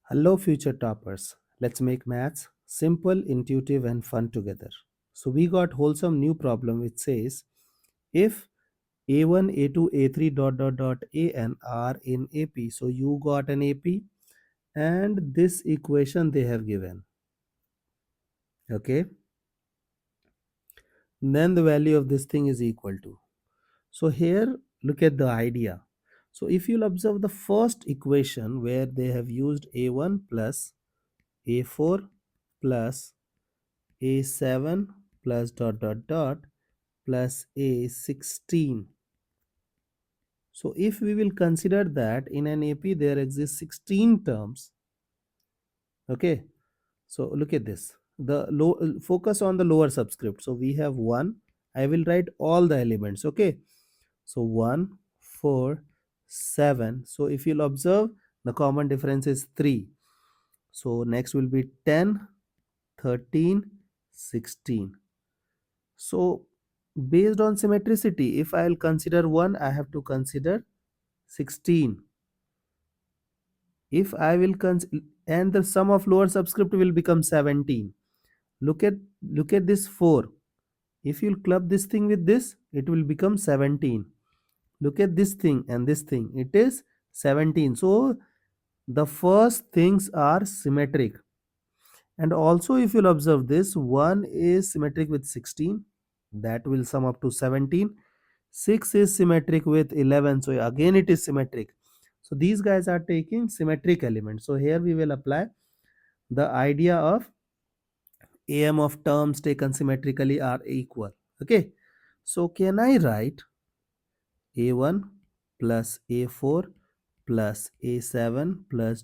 Hello, future toppers. Let's make maths simple, intuitive, and fun together. So, we got wholesome new problem which says if a1, a2, a3 an are in AP. So, you got an AP and this equation they have given. Okay. Then the value of this thing is equal to. So, here look at the idea. So, if you'll observe the first equation where they have used a1 plus a4 plus a7 plus plus a16. So if we will consider that in an AP there exist 16 terms. Okay, so look at this. The low focus on the lower subscript. So we have 1. I will write all the elements. Okay, so 1, 4, 7. So if you'll observe, the common difference is 3. So next will be 10, 13, 16. So based on symmetricity, if I will consider 1, I have to consider 16. If I will and the sum of lower subscript will become 17. Look at this 4. If you club this thing with this, it will become 17. Look at this thing and this thing. It is 17. So the first things are symmetric. And also if you'll observe this, 1 is symmetric with 16. That will sum up to 17. 6 is symmetric with 11. So again it is symmetric. So these guys are taking symmetric elements. So here we will apply the idea of AM of terms taken symmetrically are equal. Okay. So can I write A1 plus A4 plus A7 plus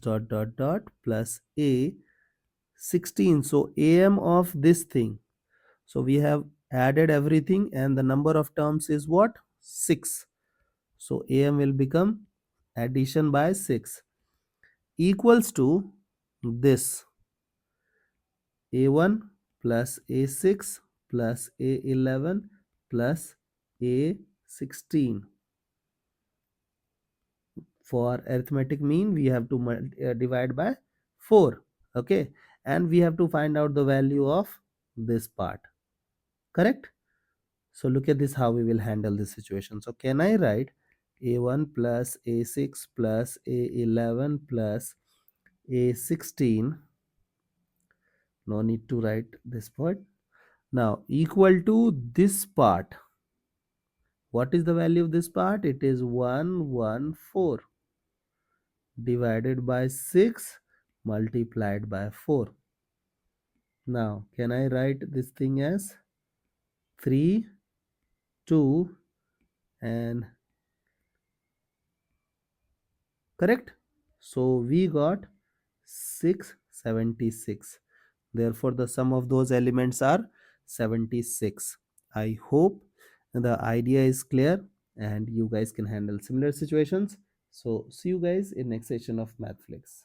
plus A16. So AM of this thing. So we have added everything and the number of terms is what? 6. So AM will become addition by 6 equals to this A1 plus A6 plus A11 plus A16. For arithmetic mean we have to divide by 4. Okay, and we have to find out the value of this part. Correct? So look at this, how we will handle this situation. So can I write a1 plus a6 plus a11 plus a16? No need to write this part. Now equal to this part. What is the value of this part? It is 114 divided by 6 multiplied by 4. Now can I write this thing as 3, 2 and correct? So we got 676. Therefore the sum of those elements are 76. I hope the idea is clear and you guys can handle similar situations. So see you guys in next session of Mathflix.